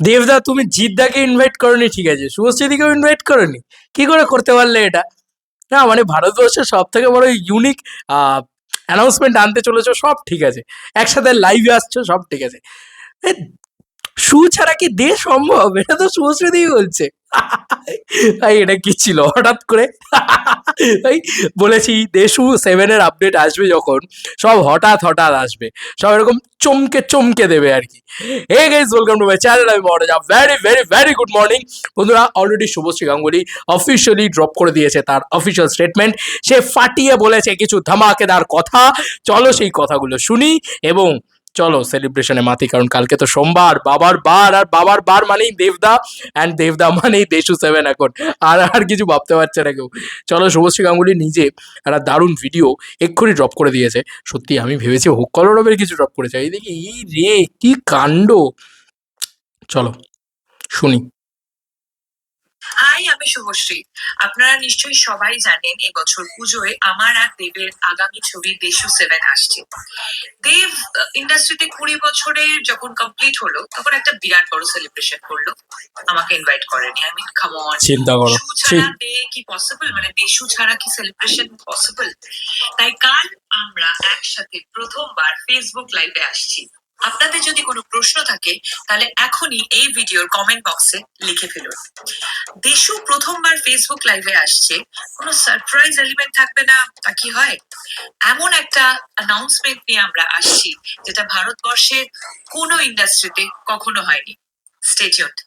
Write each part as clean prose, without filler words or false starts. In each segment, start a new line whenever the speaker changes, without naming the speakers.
দেবদা তুমি জিদ্দাকে ইনভাইট করনি, ঠিক আছে, শুভশ্রীদিকেও ইনভাইট করনি, কি করে করতে পারলে এটা? না মানে ভারতবর্ষের সব থেকে বড় ইউনিক অ্যানাউন্সমেন্ট আনতে চলেছো, সব ঠিক আছে, একসাথে লাইভে আসছো, সব ঠিক আছে, এ, শু ছাড়া কি দে সম্ভব? এটা তো শুভশ্রীদি বলছে। ভাই এটা কি ছিল হঠাৎ করে? ভাই বলেছি দেশু 7-এর আপডেট আসবে যখন, সব হঠাৎ হঠাৎ আসবে, সব এরকম চমকে চমকে দেবে আর কি। Hey guys, welcome to my channel, আমি Maharaja. Very very very good morning বন্ধুরা। Already Shubhashree Ganguly officially drop করে দিয়েছে তার অফিসিয়াল স্টেটমেন্ট। সে ফাটিয়ে বলেছে কিছু ধামাকেদার কথা, চলো সেই কথাগুলো শুনি এবং চলো সেলিব্রেশনে মাতি, কারণ কালকে তো সোমবার, বাবার বার, আর বাবার বার মানেই দেবদা, অ্যান্ড দেবদা মানেই দেশু 7 এখন, আর আর কিছু ভাবতে পারছে না কেউ। চলো, শুভশ্রী গাঙ্গুলি নিজে একটা দারুণ ভিডিও এক্ষুনি ড্রপ করে দিয়েছে। সত্যি আমি ভেবেছি হোক কলরবের কিছু ড্রপ করেছে, এই দেখি এই রে কি কাণ্ড। চলো শুনি।
হাই, আমি শুভশ্রী। আপনারা নিশ্চয়ই সবাই জানেন এবছর পুজোয় আমার আর দেবের আগামী ছবি দেশু 7 আসছে। দেব ইন্ডাস্ট্রিতে 20 বছরের যখন কমপ্লিট হলো তখন একটা বিরাট বড় সেলিব্রেশন করলো, আমাকে ইনভাইট করেনি। আই মিন কাম অন,
চিন্তা করো,
শু ছাড়া ডে কি পসিবল, মানে দেশু ছাড়া কি সেলিব্রেশন পসিবল? তাই কাল আমরা একসাথে প্রথমবার ফেসবুক লাইভে আসছি। আপনাদের যদি কোনো প্রশ্ন থাকে তাহলে এখনই এই ভিডিওর কমেন্ট বক্সে লিখে ফেলুন। দেশু প্রথমবার ফেসবুক লাইভে আসছে, কোনো সারপ্রাইজ এলিমেন্ট থাকবে না তা কি হয়? এমন একটা অ্যানাউন্সমেন্ট নিয়ে আমরা আসছি যেটা ভারতবর্ষের কোনো ইন্ডাস্ট্রিতে কখনো হয়নি। Stay tuned.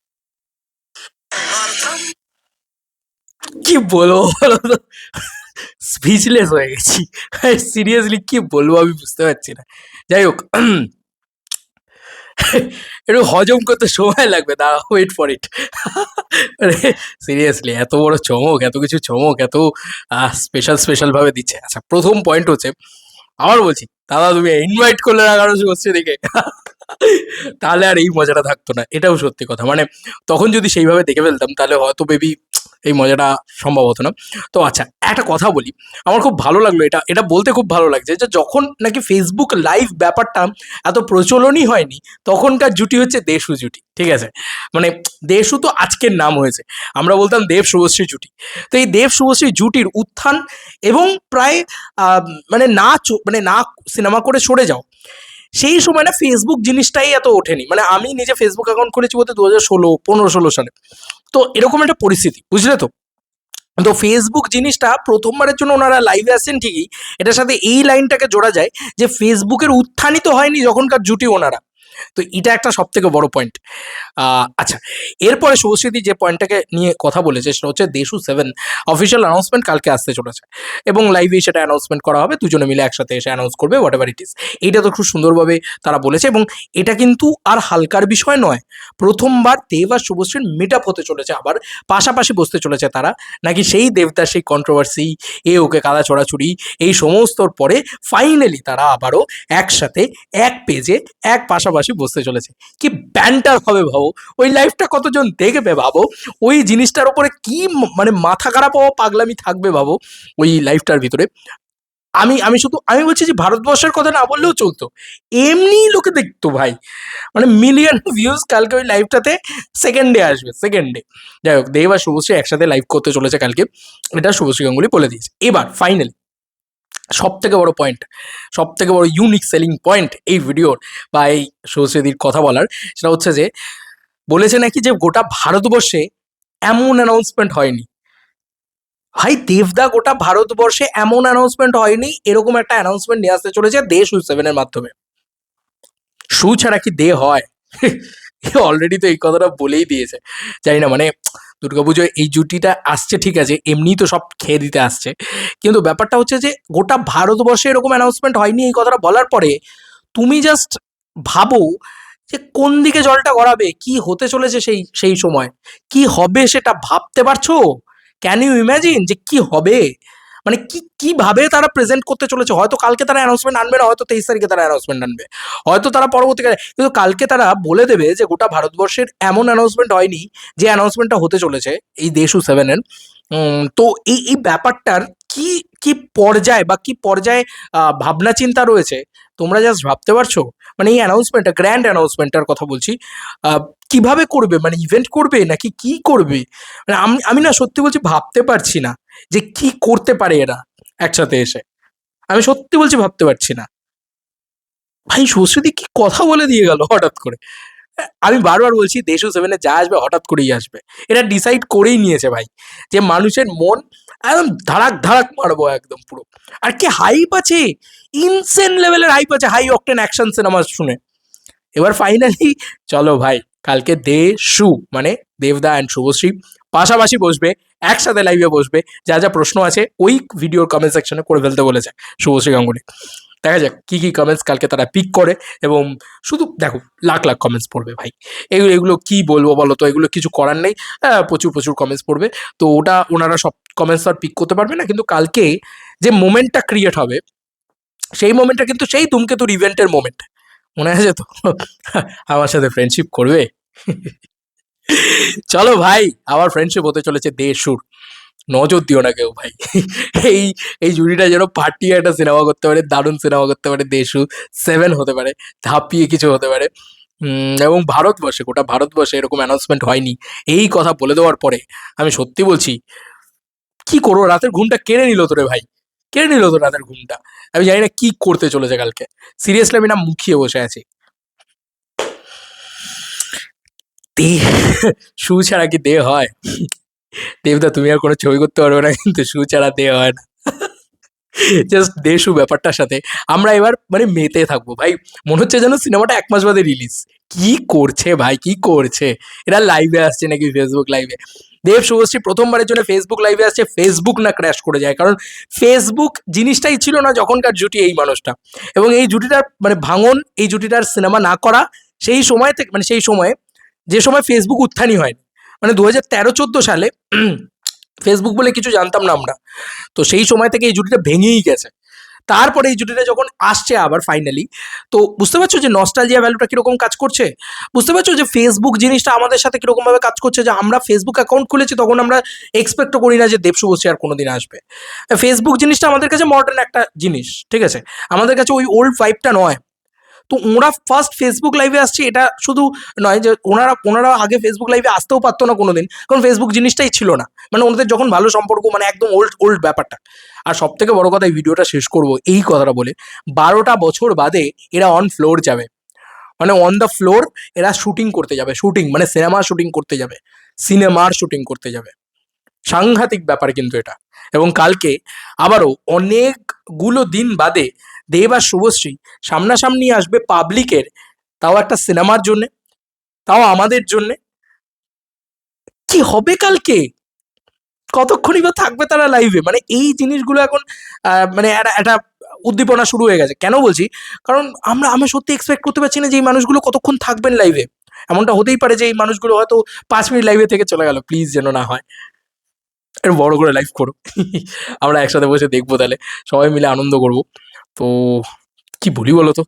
কি বলবো বলো তো, স্পিচলেস হয়ে গেছি। সিরিয়াসলি কি বলবো আমি বুঝতে পারছি না। যাই হোক, একটু হজম করতে সময় লাগবে, দাঁড়া, ওয়েট ফর ইট। সিরিয়াসলি এত বড় চমক, এত কিছু চমক, এত স্পেশাল স্পেশাল ভাবে দিচ্ছে। আচ্ছা, প্রথম পয়েন্ট হচ্ছে, আবার বলছি দাদা তুমি ইনভাইট করলে না কারো হচ্ছে দেখে, তাহলে আর এই মজাটা থাকতো না, এটাও সত্যি কথা। মানে তখন যদি সেইভাবে দেখে ফেলতাম তাহলে হয়তো বেবি এই মজাটা সম্ভব হতো না। তো আচ্ছা, একটা কথা বলি, আমার খুব ভালো লাগলো, এটা এটা বলতে খুব ভালো লাগছে যে যখন নাকি ফেসবুক লাইভ ব্যাপারটা এত প্রচলনই হয়নি, তখনকার জুটি হচ্ছে দেশু জুটি, ঠিক আছে? মানে দেশু তো আজকের নাম হয়েছে, আমরা বলতাম দেব শুভশ্রী জুটি। তো এই দেব শুভশ্রী জুটির উত্থান এবং প্রায় মানে মানে না সিনেমা করে সরে যাও, সেই সময় না ফেসবুক জিনিসটাই এত ওঠেনি। মানে আমি নিজে ফেসবুক অ্যাকাউন্ট খুলেছি বলতে 2016-15-16 সালে, তো এরকম একটা পরিস্থিতি, বুঝলে তো? তো ফেসবুক জিনিসটা প্রথমবারের জন্য ওনারা লাইভে আসছেন ঠিকই, এটার সাথে এই লাইনটাকে জোড়া যায় যে ফেসবুকের উত্থানই তো হয়নি যখনকার জুটি ওনারা। তো এটা একটা সব থেকে বড় পয়েন্ট। আচ্ছা, এরপরে শুভশ্রীদি যে পয়েন্টটাকে নিয়ে কথা বলেছে সেটা হচ্ছে দেশু 7 অফিসিয়াল অ্যানাউন্সমেন্ট কালকে আসতে চলেছে এবং লাইভে সেটা অ্যানাউন্সমেন্ট করা হবে, দুজনে মিলে একসাথে এসে অ্যানাউন্স করবে, হোয়াট এভার ইট ইজ। এইটা তো খুব সুন্দরভাবে তারা বলেছে এবং এটা কিন্তু আর হালকার বিষয় নয়। প্রথমবার দেব আর শুভশ্রীর মিট আপ হতে চলেছে, আবার পাশাপাশি বসতে চলেছে তারা, নাকি সেই দেবতার সেই কন্ট্রোভার্সি, এ ওকে কাদা ছড়াছড়ি, এই সমস্তর পরে ফাইনালি তারা আবারও একসাথে এক পেজে এক পাশাপাশি বসতে চলেছে। কি ব্যান্টার হবে ভাবো, ওই লাইফটা কতজন দেখবে ভাবো, ওই জিনিসটার উপরে কি মানে মাথা খারাপ হওয়া পাগলামি থাকবে ভাবো ওই লাইফটার ভিতরে। আমি আমি শুধু আমি বলছি যে ভারতবর্ষের কথা না বললেও চলতো, এমনি লোকে দেখতো ভাই, মানে মিলিয়ন ভিউজ কালকে ওই লাইভটাতে সেকেন্ডে আসবে, সেকেন্ডে। যাই হোক, দেব আর শুভশ্রী একসাথে লাইভ করতে চলেছে কালকে, এটা শুভশ্রী গাঙ্গুলি বলে দিয়েছে। এবার ফাইনালি সব থেকে বড় পয়েন্ট, সব থেকে বড় ইউনিক সেলিং পয়েন্ট এই ভিডিওর বা এই শুভশ্রীদির কথা বলার, সেটা হচ্ছে যে বলেছে নাকি যে গোটা ভারতবর্ষে এমন অ্যানাউন্সমেন্ট হয়নি। ভাই দেবদা, গোটা ভারতবর্ষে এমন অ্যানাউন্সমেন্ট হয়নি, এরকম একটা অ্যানাউন্সমেন্ট নিয়ে আসতে চলেছে দেশ 7-এর মাধ্যমে। শু ছাড়া কি দে হয়? অলরেডি তো এই কথাটা বলেই দিয়েছে। জানি না, মানে দুর্গাপুজোয় এই জুটিটা আসছে ঠিক আছে, এমনিই তো সব খেয়ে দিতে আসছে, কিন্তু ব্যাপারটা হচ্ছে যে গোটা ভারতবর্ষে এরকম অ্যানাউন্সমেন্ট হয়নি, এই কথাটা বলার পরে তুমি জাস্ট ভাবো যে কোন দিকে জলটা গড়াবে, কি হতে চলেছে সেই সেই সময়, কি হবে সেটা ভাবতে পারছো? ক্যান ইউ ইমাজিন যে কি হবে? মানে কি কিভাবে তারা প্রেজেন্ট করতে চলেছে? হয়তো কালকে তারা অ্যানাউন্সমেন্ট আনবে না, হয়তো 23 তারিখে তারা অ্যানাউন্সমেন্ট আনবে, হয়তো তারা পরবর্তীকালে, কিন্তু কালকে তারা বলে দেবে যে গোটা ভারতবর্ষের এমন অ্যানাউন্সমেন্ট হয়নি যে অ্যানাউন্সমেন্টটা হতে চলেছে এই দেশু 7-এর। তো এই এই ব্যাপারটার কি কি পর্যায়ে বা কি পর্যায়ে ভাবনা চিন্তা রয়েছে তোমরা জাস্ট ভাবতে পারছো মানে এই অ্যানাউন্সমেন্টটা, গ্র্যান্ড অ্যানাউন্সমেন্টটার কথা বলছি, কিভাবে করবে, মানে ইভেন্ট করবে নাকি কি করবে? মানে আমি আমি না সত্যি বলছি ভাবতে পারছি না যে কি করতে পারে এরা একসাথে এসে। আমি সত্যি বলছি ভাবতে পারছি না। ভাই শুভশ্রীদি কি কথা বলে দিয়ে গেল হঠাৎ করে। আমি বারবার বলছি দেশু সেভেনে যা আসবে হঠাৎ করেই আসবে। এরা ডিসাইড করেই নিয়েছে ভাই যে মানুষের মন একদম ধাড়াক ধাড়াক মারবো একদম পুরো। আর কি হাইপ আছে, ইনসেন লেভেলের হাইপ আছে হাই অকটেন অ্যাকশন সিনেমা শুনে। এবার ফাইনালি চলো ভাই, কালকে দেশু মানে দেবদা অ্যান্ড শুভশ্রী পাশাপাশি বসবে, একসাথে লাইভে বসবে, যা যা প্রশ্ন আছে ওই ভিডিওর কমেন্ট সেকশনে করে ফেলতে বলেছে শুভশ্রী গাঙ্গুলি। দেখা যাক কি কি কমেন্টস কালকে তারা পিক করে, এবং শুধু দেখো লাখ লাখ কমেন্টস পড়বে ভাই। এগুলো এগুলো কি বলবো বলো তো, এগুলো কিছু করার নেই। প্রচুর প্রচুর কমেন্টস পড়বে। তো ওটা ওনারা সব কমেন্টস আর পিক করতে পারবে না, কিন্তু কালকে যে মোমেন্টটা ক্রিয়েট হবে সেই মোমেন্টটা কিন্তু সেই ধূমকেতুর ইভেন্টের মোমেন্ট। মনে আছে তো? আমার সাথে ফ্রেন্ডশিপ করবে। চলো ভাই, আবার ফ্রেন্ডশিপ হতে চলেছে দেশুর। নজর দিও না কেউ ভাই। এই এই জুড়িটা যেন পার্টিয়ে একটা সিনেমা করতে পারে, দারুণ সিনেমা করতে পারে, দেশু 7 হতে পারে, ধাপিয়ে কিছু হতে পারে। এবং ভারতবর্ষে, গোটা ভারতবর্ষে এরকম অ্যানাউন্সমেন্ট হয়নি। এই কথা বলে দেওয়ার পরে আমি সত্যি বলছি, কি করবো, রাতের ঘুমটা কেড়ে নিল তো রে ভাই, কেড়ে নিল তো রাতের ঘুমটা। আমি জানি না কি করতে চলেছে কালকে। সিরিয়াসলি আমি না মুখিয়ে বসে আছি। দে শু ছাড়া কি দে হয়? দেবদা তুমি আর কোনো ছবি করতে পারবে না, কিন্তু শু ছাড়া দে হয় না। জাস্ট দেশু ব্যাপারটার সাথে আমরা এবার মানে মেতে থাকবো ভাই। মনে হচ্ছে যেন সিনেমাটা 1 মাস বাদে রিলিজ। কি করছে ভাই, কি করছে? এরা লাইভে আসছে নাকি ফেসবুক লাইভে? দেব শুভশ্রী প্রথমবারের জন্য ফেসবুক লাইভে আসছে, ফেসবুক না ক্র্যাশ করে যায়। কারণ ফেসবুক জিনিসটাই ছিল না যখনকার জুটি এই মানুষটা। এবং এই জুটিটার মানে ভাঙন, এই জুটিটার সিনেমা না করা সেই সময় থেকে, মানে সেই সময়ে যে সময় ফেসবুক উত্থানই হয়নি, মানে 2013-14 সালে ফেসবুক বলে কিছু জানতাম না আমরা। তো সেই সময় থেকে এই জুটিটা ভেঙেই গেছে। তারপরে এই জুটিটা যখন আসছে আবার ফাইনালি, তো বুঝতে পারছো যে নস্টালজিয়া ভ্যালুটা কিরকম কাজ করছে? বুঝতে পারছো যে ফেসবুক জিনিসটা আমাদের সাথে কিরকম ভাবে কাজ করছে, যে আমরা ফেসবুক অ্যাকাউন্ট খুলেছি তখন আমরা এক্সপেক্টও করি না যে দেব শুভশ্রী আর কোনোদিন আসবে। ফেসবুক জিনিসটা আমাদের কাছে মডার্ন একটা জিনিস, ঠিক আছে? আমাদের কাছে ওই ওল্ড ভাইবটা নয়। তো ওরা ফার্স্ট ফেসবুক লাইভে আসছে, এটা শুধু নয় যে ওনারা ওনারা আগে ফেসবুক লাইভে আসতেও পারতো না কোনোদিন, কারণ ফেসবুক জিনিসটাই ছিল না। মানে ওনাদের যখন ভালো সম্পর্ক, মানে একদম ওল্ড ওল্ড ব্যাপারটা। আর সব থেকে বড় কথা, এই ভিডিওটা শেষ করবো এই কথাটা বলে, 12টা বছর বাদে এরা অন ফ্লোর যাবে, মানে অন দ্য ফ্লোর এরা শুটিং করতে যাবে। শুটিং মানে সিনেমা শুটিং করতে যাবে, সিনেমার শুটিং করতে যাবে। সাংঘাতিক ব্যাপার কিন্তু এটা। এবং কালকে আবারও অনেকগুলো দিন বাদে দেব আর শুভশ্রী সামনাসামনি আসবে পাবলিকের, তাও একটা সিনেমার জন্যে, তাও আমাদের জন্যে। কি হবে কালকে? কতক্ষণই বা থাকবে তারা লাইভে? মানে এই জিনিসগুলো এখন মানে একটা উদ্দীপনা শুরু হয়ে গেছে। কেন বলছি? কারণ আমি সত্যি এক্সপেক্ট করতে পারছি না যে এই মানুষগুলো কতক্ষণ থাকবেন লাইভে। এমনটা হতেই পারে যে এই মানুষগুলো হয়তো 5 মিনিট লাইভে থেকে চলে গেল। প্লিজ যেন না হয়। একটু বড় করে লাইভ করো। আমরা একসাথে বসে দেখবো তাহলে। সবাই মিলে আনন্দ করব। তো কি বলি বলো তো?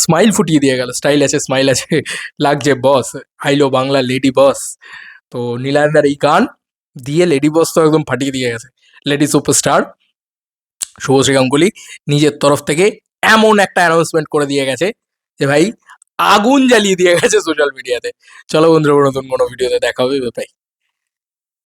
স্মাইল ফুটিয়ে দিয়ে গেল। স্টাইল আছে, স্মাইল আছে, লাগছে বস। আইলো বাংলা লেডি বস। তো নীলায়নদার এই গান দিয়ে লেডি বস তো একদম ফাটিয়ে দিয়ে গেছে। লেডি সুপারস্টার শুভশ্রী গাঙ্গুলি নিজের তরফ থেকে এমন একটা অ্যানাউন্সমেন্ট করে দিয়ে গেছে যে ভাই আগুন জ্বালিয়ে দিয়ে গেছে সোশ্যাল মিডিয়াতে। চলো বন্ধুরা, নতুন কোনো ভিডিওতে দেখা হবে। বাই।